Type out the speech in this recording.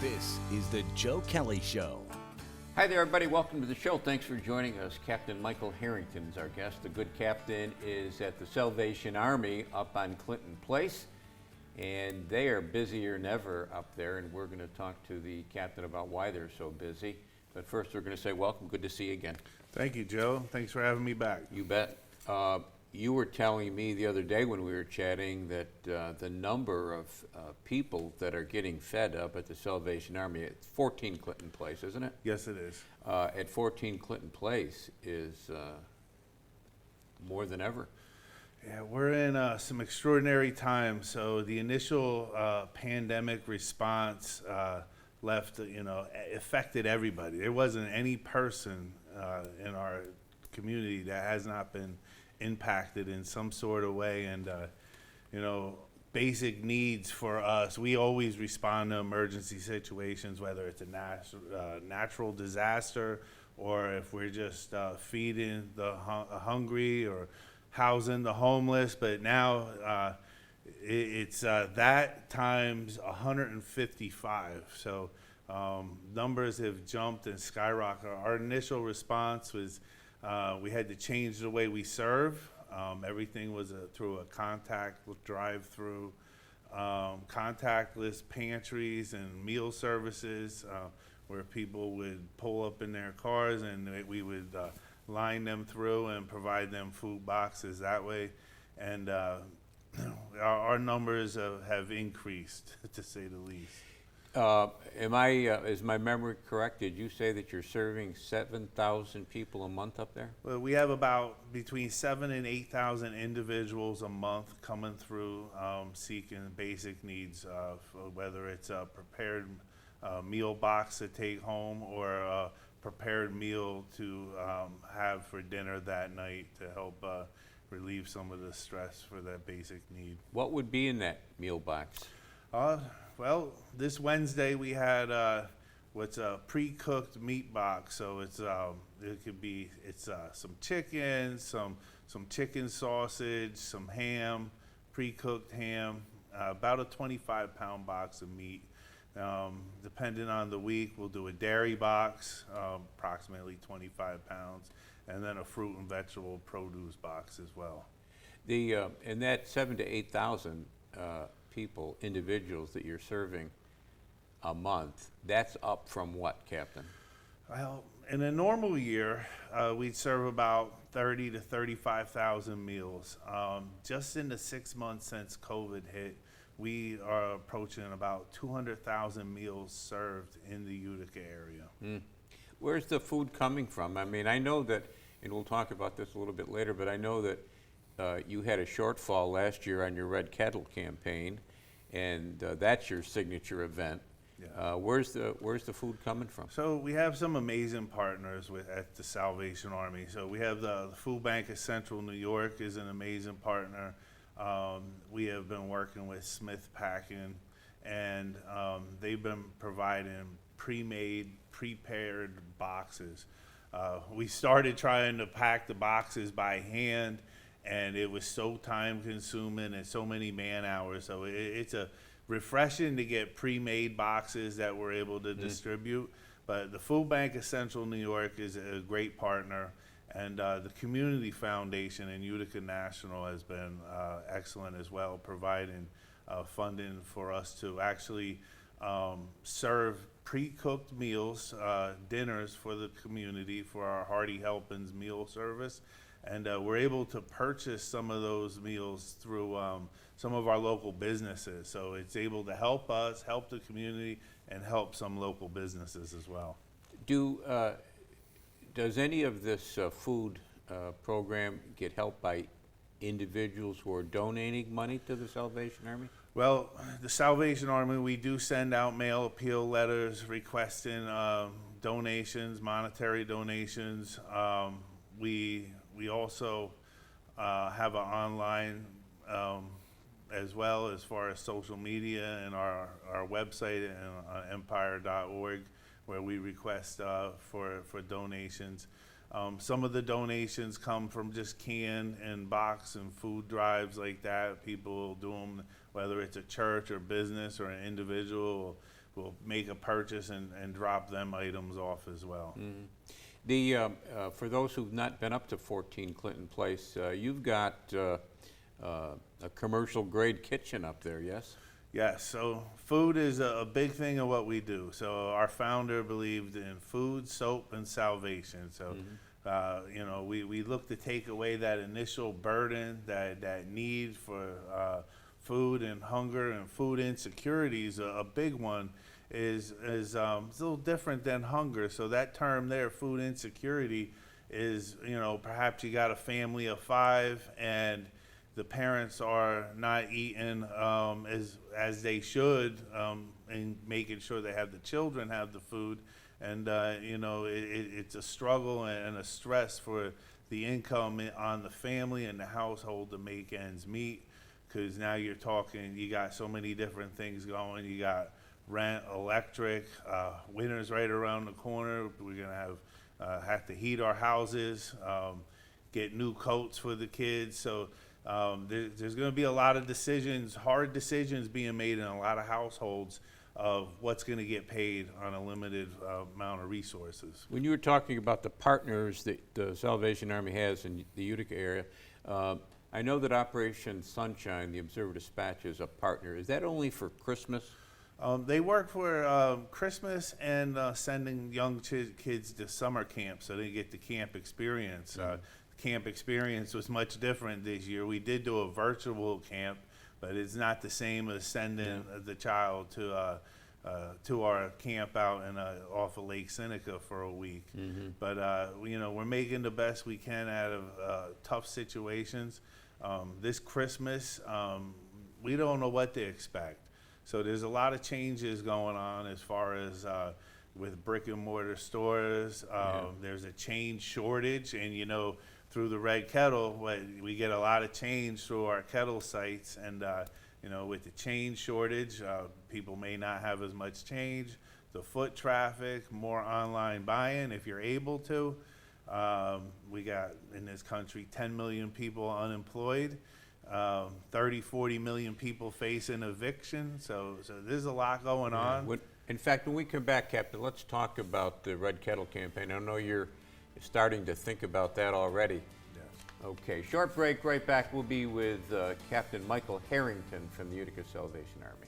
This is the Joe Kelly Show. Hi there, everybody. Welcome to the show. Thanks for joining us. Captain Michael Harrington is our guest. The good captain is at the Salvation Army up on Clinton Place, and they are busier than ever up there, and we're going to talk to the captain about why they're so busy. But first, we're going to say welcome. Good to see you again. Thank you, Joe. Thanks for having me back. You bet. You were telling me the other day when we were chatting that the number of people that are getting fed up at the Salvation Army, it's 14 Clinton Place, isn't it? Yes, it is. At 14 Clinton Place is more than ever. Yeah, we're in some extraordinary times. So the initial pandemic response affected everybody. There wasn't any person in our community that has not been impacted in some sort of way. And basic needs for us, we always respond to emergency situations, whether it's a natural disaster or if we're just feeding the hungry or housing the homeless. But now it's that times 155. So numbers have jumped and skyrocketed. Our initial response was we had to change the way we serve. Everything was through a contact drive-through, contactless pantries and meal services where people would pull up in their cars and we would line them through and provide them food boxes that way. And our numbers have increased, to say the least. Is my memory correct? Did you say that you're serving 7,000 people a month up there? Well, we have about between 7,000 and 8,000 individuals a month coming through seeking basic needs, whether it's a prepared meal box to take home or a prepared meal to have for dinner that night to help relieve some of the stress for that basic need. What would be in that meal box? Well, this Wednesday we had what's a pre-cooked meat box. So it's some chicken, some chicken sausage, some ham, pre-cooked ham, about a 25-pound box of meat. Depending on the week, we'll do a dairy box, approximately 25 pounds, and then a fruit and vegetable produce box as well. And that 7,000 to 8,000 people, individuals that you're serving a month, that's up from what, Captain? Well, in a normal year, we'd serve about 30 to 35,000 meals. Just in the 6 months since COVID hit, we are approaching about 200,000 meals served in the Utica area. Where's the food coming from? I mean, I know that, and we'll talk about this a little bit later, but I know that you had a shortfall last year on your Red Kettle campaign, and that's your signature event. Yeah. Where's the food coming from? So we have some amazing partners at the Salvation Army. So we have the Food Bank of Central New York is an amazing partner. We have been working with Smith Packing, and they've been providing pre-made, prepared boxes. We started trying to pack the boxes by hand, and it was so time consuming and so many man hours. So it's a refreshing to get pre-made boxes that we're able to distribute. But the Food Bank of Central New York is a great partner, and the Community Foundation and Utica National has been excellent as well, providing funding for us to actually serve pre-cooked meals, dinners for the community for our Hearty Helpings meal service. And we're able to purchase some of those meals through some of our local businesses. So it's able to help us, help the community, and help some local businesses as well. Does any of this food program get help by individuals who are donating money to the Salvation Army? Well, the Salvation Army, we do send out mail appeal letters requesting donations, monetary donations. We also have an online as well as far as social media and our website and empire.org, where we request for donations. Some of the donations come from just can and box and food drives like that. People do them, whether it's a church or business or an individual will make a purchase and drop them items off as well. For those who've not been up to 14 Clinton Place, you've got a commercial grade kitchen up there, yes? Yes, so food is a big thing of what we do. So our founder believed in food, soap, and salvation. So, you know, we look to take away that initial burden, that need for food and hunger and food insecurity is a big one. Is a little different than hunger. So that term there, food insecurity, is, you know, perhaps you got a family of 5 and the parents are not eating as they should, and making sure they have the children have the food. And you know, it's a struggle and a stress for the income on the family and the household to make ends meet, because now you're talking, you got so many different things going. You got rent, electric, winter's right around the corner. We're gonna have to heat our houses, get new coats for the kids. So there's going to be a lot of decisions, hard decisions being made in a lot of households of what's going to get paid on a limited amount of resources. When you were talking about the partners that the Salvation Army has in the Utica area, I know that Operation Sunshine, the Observer Dispatch, is a partner. Is that only for Christmas? They work for Christmas and sending young kids to summer camp so they get the camp experience. Camp experience was much different this year. We did do a virtual camp, but it's not the same as sending the child to our camp out off of Lake Seneca for a week. But you know, we're making the best we can out of tough situations. This Christmas, we don't know what to expect. So there's a lot of changes going on as far as with brick and mortar stores. There's a change shortage, and you know, through the Red Kettle, we get a lot of change through our kettle sites, and you know, with the change shortage, people may not have as much change. The foot traffic, more online buying if you're able to. We got in this country 10 million people unemployed. 30-40 million people facing eviction, so there's a lot going on. In fact, when we come back, Captain, let's talk about the Red Kettle campaign. I know you're starting to think about that already. Yes. Okay, short break, right back. We'll be with Captain Michael Harrington from the Utica Salvation Army.